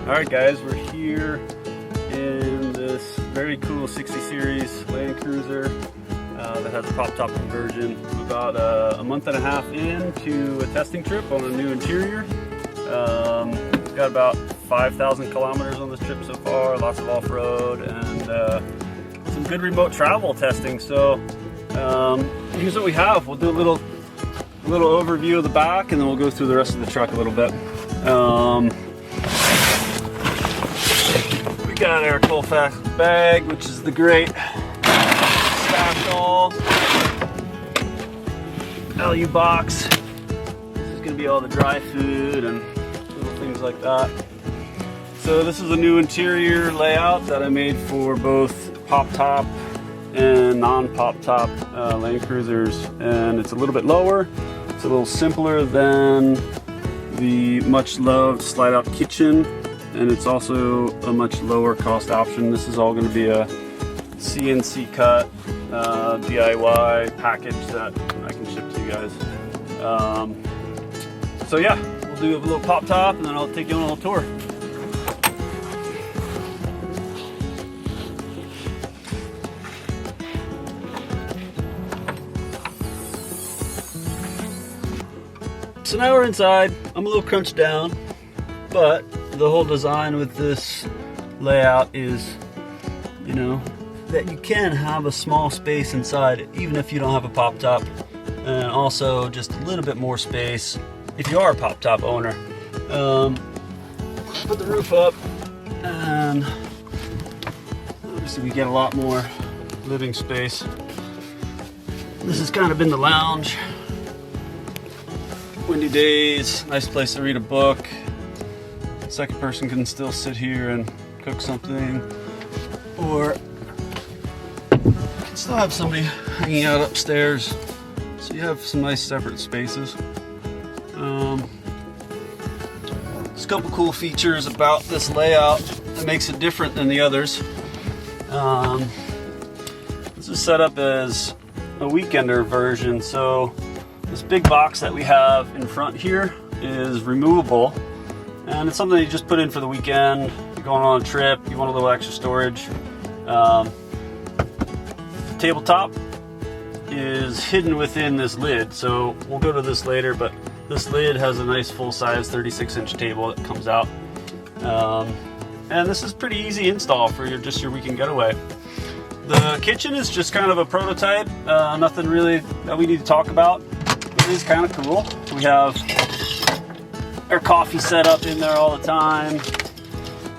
Alright guys, we're here in this very cool 60 series Land Cruiser that has a PopTop conversion. We're about a month and a half into a testing trip on a new interior. Got about 5,000 kilometers on this trip so far, lots of off-road and some good remote travel testing. So here's what we have. We'll do a little overview of the back and then we'll go through the rest of the truck a little bit. We got our Colfax bag, which is the great stash all LU box. This is going to be all the dry food and little things like that. So this is a new interior layout that I made for both PopTop and non-PopTop Land Cruisers, and it's a little bit lower. It's a little simpler than the much loved slide out kitchen, and it's also a much lower cost option. This is all going to be a CNC cut DIY package that I can ship to you guys. So yeah, we'll do a little PopTop and then I'll take you on a little tour. So now we're inside. I'm a little crunched down, but the whole design with this layout is, you know, that you can have a small space inside even if you don't have a PopTop, and also just a little bit more space if you are a PopTop owner. Put the roof up and obviously we get a lot more living space. This has kind of been the lounge. Windy days, nice place to read a book. Second person can still sit here and cook something, or you can still have somebody hanging out upstairs, so you have some nice separate spaces. There's a couple cool features about this layout that makes it different than the others. This is set up as a weekender version, so this big box that we have in front here is removable, and it's something you just put in for the weekend. You're going on a trip, you want a little extra storage. The tabletop is hidden within this lid, so we'll go to this later, but this lid has a nice full-size 36-inch table that comes out. And this is pretty easy install for just your weekend getaway. The kitchen is just kind of a prototype, nothing really that we need to talk about. It is kind of cool. We have our coffee set up in there all the time,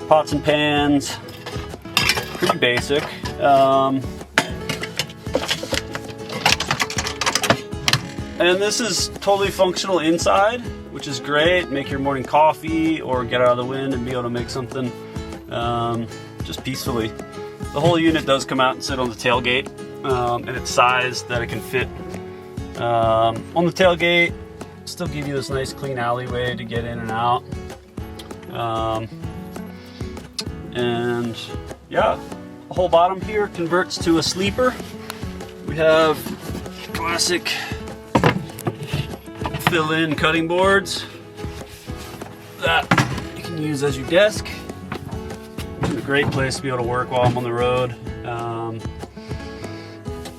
pots and pans, pretty basic. And this is totally functional inside, which is great. Make your morning coffee or get out of the wind and be able to make something just peacefully. The whole unit does come out and sit on the tailgate, and it's sized that it can fit on the tailgate, still give you this nice clean alleyway to get in and out. And yeah, the whole bottom here converts to a sleeper. We have classic fill-in cutting boards that you can use as your desk. It's a great place to be able to work while I'm on the road.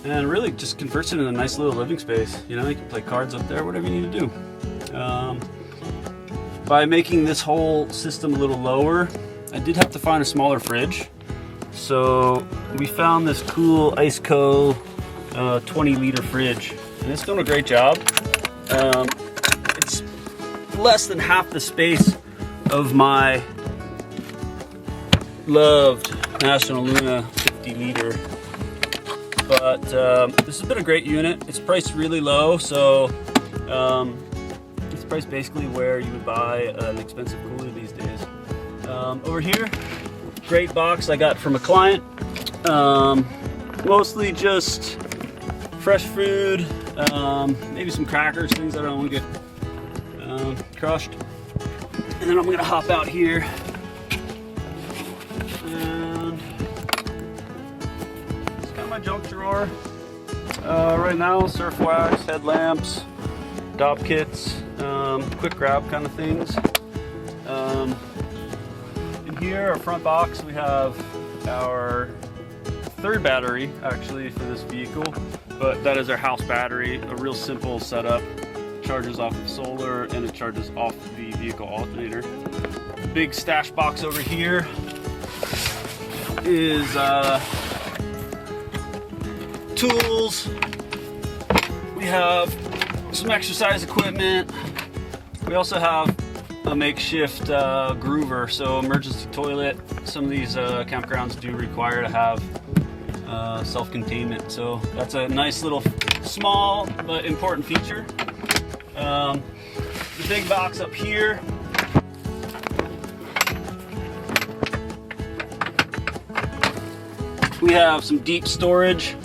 And really just converts it into a nice little living space. You know, you can play cards up there, whatever you need to do. By making this whole system a little lower, I did have to find a smaller fridge. So we found this cool Iceco 20-liter fridge, and it's doing a great job. It's less than half the space of my loved National Luna 50-liter. But this has been a great unit. It's priced really low, so it's priced basically where you would buy an expensive cooler these days. Over here, great box I got from a client. Mostly just fresh food, maybe some crackers, things that I don't want to get crushed. And then I'm gonna hop out here. My junk drawer. Right now, surf wax, headlamps, Dop kits, quick grab kind of things. here, our front box, we have our third battery actually for this vehicle, but that is our house battery. A real simple setup. Charges off of solar and it charges off the vehicle alternator. Big stash box over here is tools. We have some exercise equipment. We also have a makeshift groover, so emergency toilet. Some of these campgrounds do require to have self-containment, so that's a nice little small but important feature. The big box up here, we have some deep storage,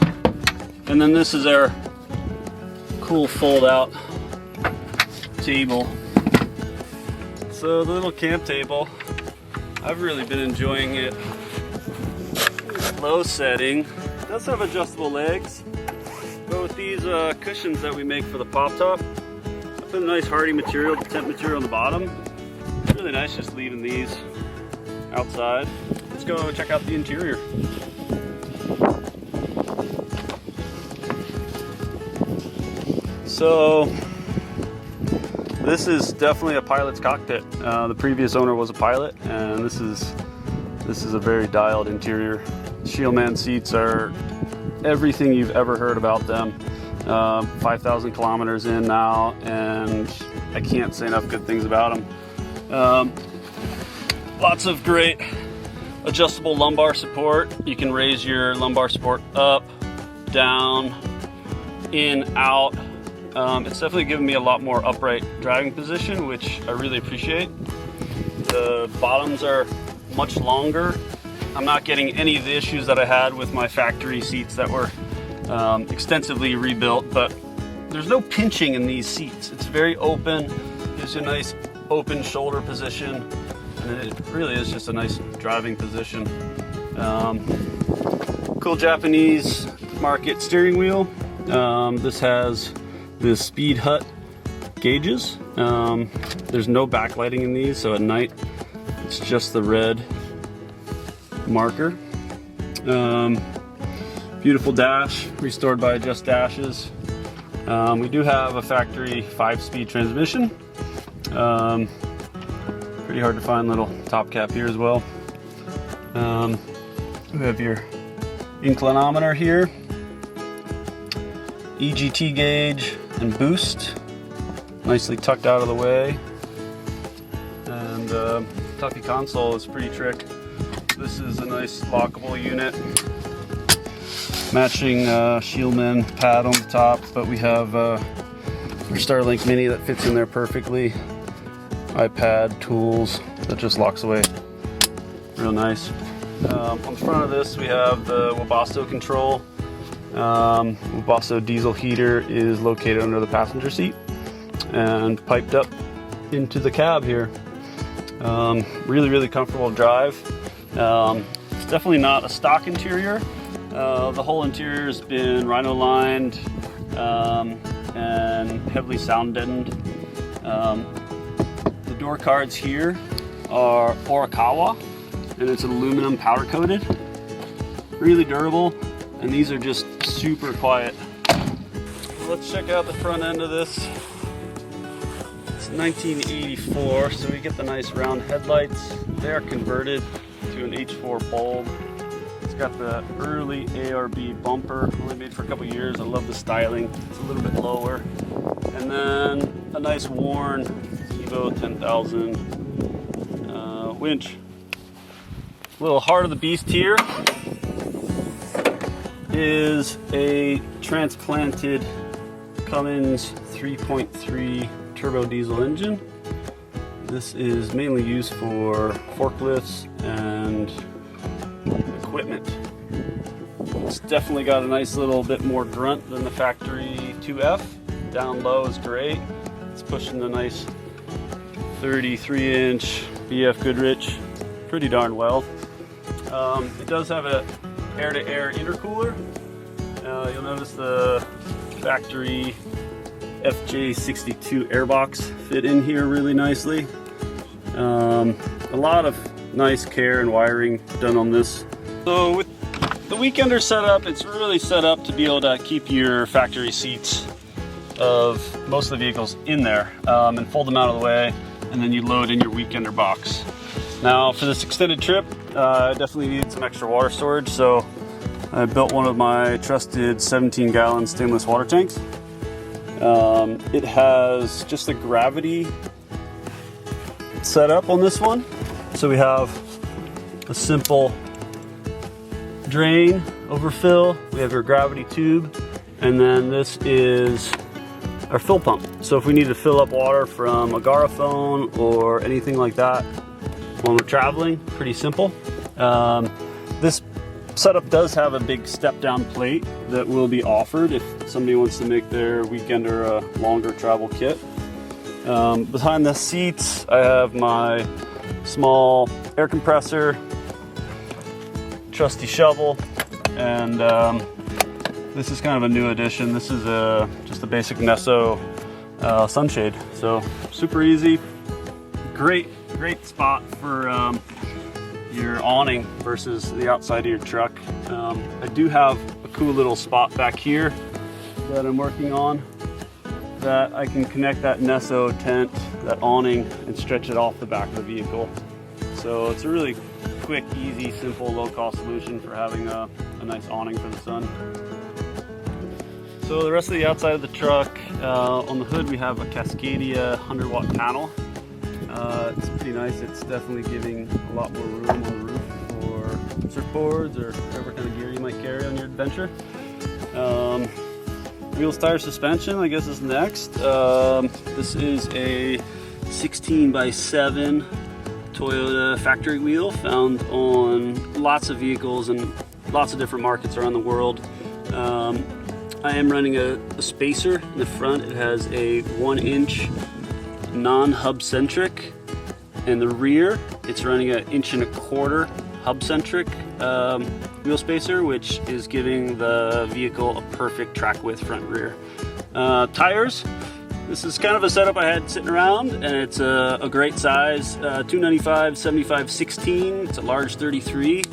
and then this is our cool fold-out table. So the little camp table, I've really been enjoying it. Low setting. It does have adjustable legs, but with these cushions that we make for the PopTop, I put a nice hardy material, tent material on the bottom. It's really nice just leaving these outside. Let's go check out the interior. So this is definitely a pilot's cockpit. The previous owner was a pilot, and this is a very dialed interior. Shieldman seats are everything you've ever heard about them. 5,000 kilometers in now, and I can't say enough good things about them. Lots of great adjustable lumbar support. You can raise your lumbar support up, down, in, out. It's definitely given me a lot more upright driving position, which I really appreciate. The bottoms are much longer. I'm not getting any of the issues that I had with my factory seats that were extensively rebuilt, but there's no pinching in these seats. It's very open, gives you a nice open shoulder position, and it really is just a nice driving position. Cool Japanese market steering wheel. This has the speed hut gauges. There's no backlighting in these, so at night it's just the red marker. Beautiful dash, restored by Just Dashes. We do have a factory 5-speed transmission. Pretty hard to find little top cap here as well. We have your inclinometer here, EGT gauge and boost, nicely tucked out of the way. And Tuffy console is pretty trick. This is a nice lockable unit, matching Shieldman pad on the top, but we have our Starlink Mini that fits in there perfectly. iPad, tools, that just locks away real nice. On the front of this we have the Webasto control. Webasto diesel heater is located under the passenger seat and piped up into the cab here. Really comfortable drive. It's definitely not a stock interior. The whole interior has been rhino lined and heavily sound deadened. The door cards here are Orikawa, and it's aluminum powder coated. Really durable, and these are just super quiet. Let's check out the front end of this. It's 1984, so we get the nice round headlights. They are converted to an H4 bulb. It's got the early ARB bumper, only made for a couple years. I love the styling. It's a little bit lower. And then a nice worn Evo 10,000 winch. A little heart of the beast here is a transplanted Cummins 3.3 turbo diesel engine. This is mainly used for forklifts and equipment. It's definitely got a nice little bit more grunt than the factory 2F. Down low is great. It's pushing the nice 33-inch BF Goodrich pretty darn well. It does have a air-to-air intercooler. You'll notice the factory FJ62 airbox fit in here really nicely. A lot of nice care and wiring done on this. So with the Weekender setup, it's really set up to be able to keep your factory seats of most of the vehicles in there and fold them out of the way, and then you load in your Weekender box. Now for this extended trip, I definitely needed some extra water storage, so I built one of my trusted 17-gallon stainless water tanks. It has just a gravity setup on this one. So we have a simple drain overfill, we have your gravity tube, and then this is our fill pump. So if we need to fill up water from a Garofone or anything like that when we're traveling, pretty simple. This setup does have a big step down plate that will be offered if somebody wants to make their Weekender a longer travel kit. Behind the seats I have my small air compressor, trusty shovel, and this is kind of a new addition. This is just a basic Nesso sunshade. So super easy, great spot for your awning versus the outside of your truck. I do have a cool little spot back here that I'm working on that I can connect that Nesso tent, that awning, and stretch it off the back of the vehicle. So it's a really quick, easy, simple, low-cost solution for having a nice awning for the sun. So the rest of the outside of the truck, on the hood we have a Cascadia 100-watt panel. It's pretty nice. It's definitely giving a lot more room on the roof for surfboards or whatever kind of gear you might carry on your adventure. Wheels, tires, suspension, I guess is next. This is a 16x7 Toyota factory wheel found on lots of vehicles and lots of different markets around the world. I am running a spacer in the front. It has a 1-inch non-hub centric. In the rear, it's running an 1.25 inch hub centric wheel spacer, which is giving the vehicle a perfect track width front and rear. Tires. This is kind of a setup I had sitting around, and it's a great size, 295 75 16. It's a large 33,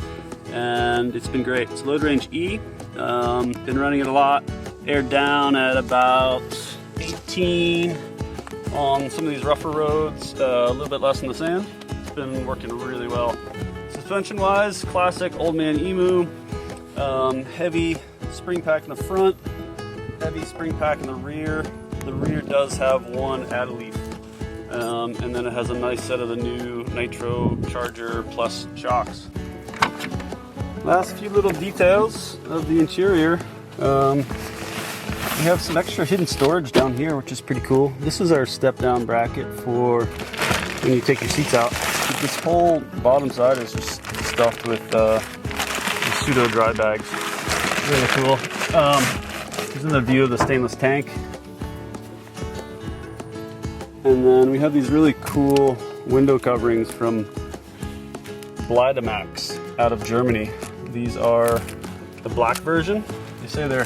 and it's been great. It's load range E. Been running it a lot. Aired down at about 18 on some of these rougher roads, a little bit less in the sand. It's been working really well. Suspension wise, classic old man Emu. Heavy spring pack in the front, heavy spring pack in the rear. The rear does have one add leaf, and then it has a nice set of the new Nitro Charger Plus shocks. Last few little details of the interior. We have some extra hidden storage down here, which is pretty cool. This is our step down bracket for when you take your seats out. This whole bottom side is just stuffed with pseudo dry bags. Really cool. Here's another view of the stainless tank. And then we have these really cool window coverings from Blytemax out of Germany. These are the black version. They say they're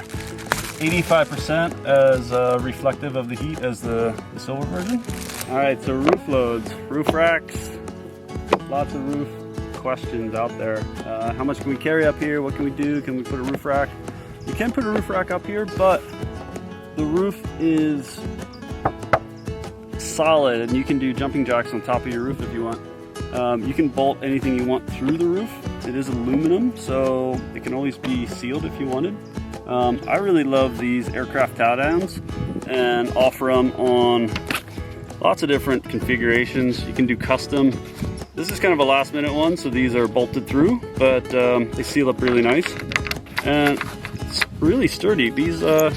85% as reflective of the heat as the silver version. All right, so roof loads, roof racks, lots of roof questions out there. How much can we carry up here? What can we do? Can we put a roof rack? You can put a roof rack up here, but the roof is solid and you can do jumping jacks on top of your roof if you want. You can bolt anything you want through the roof. It is aluminum, so it can always be sealed if you wanted. I really love these aircraft tow downs and offer them on lots of different configurations. You can do custom. This is kind of a last minute one, so these are bolted through, but they seal up really nice. And it's really sturdy. These are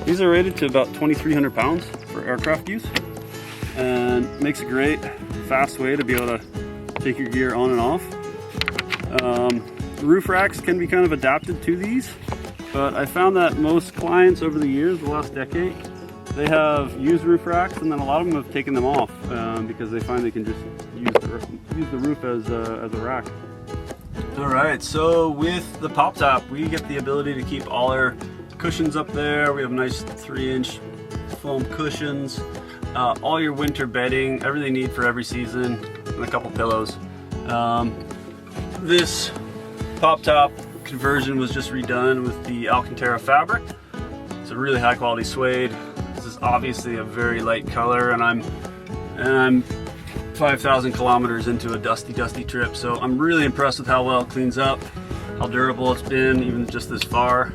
rated to about 2,300 pounds for aircraft use, and makes a great fast way to be able to take your gear on and off. Roof racks can be kind of adapted to these, but I found that most clients over the years, the last decade, they have used roof racks, and then a lot of them have taken them off because they find they can just use the roof as a rack. All right, so with the PopTop, we get the ability to keep all our cushions up there. We have nice 3-inch foam cushions, all your winter bedding, everything you need for every season, and a couple pillows. This PopTop conversion was just redone with the Alcantara fabric. It's a really high quality suede. This is obviously a very light color, and I'm 5,000 kilometers into a dusty trip, so I'm really impressed with how well it cleans up, how durable it's been even just this far.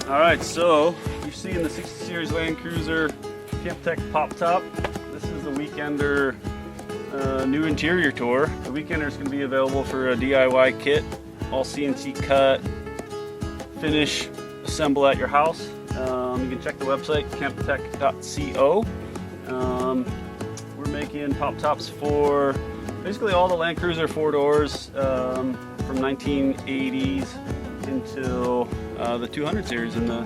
All right, so you're seeing the 60 Series Land Cruiser Campteq PopTop. This is the Weekender new interior tour. The Weekender is going to be available for a DIY kit, all CNC cut, finish, assemble at your house. You can check the website, campteq.co. We're making PopTops for basically all the Land Cruiser 4 doors from 1980s until the 200 series in the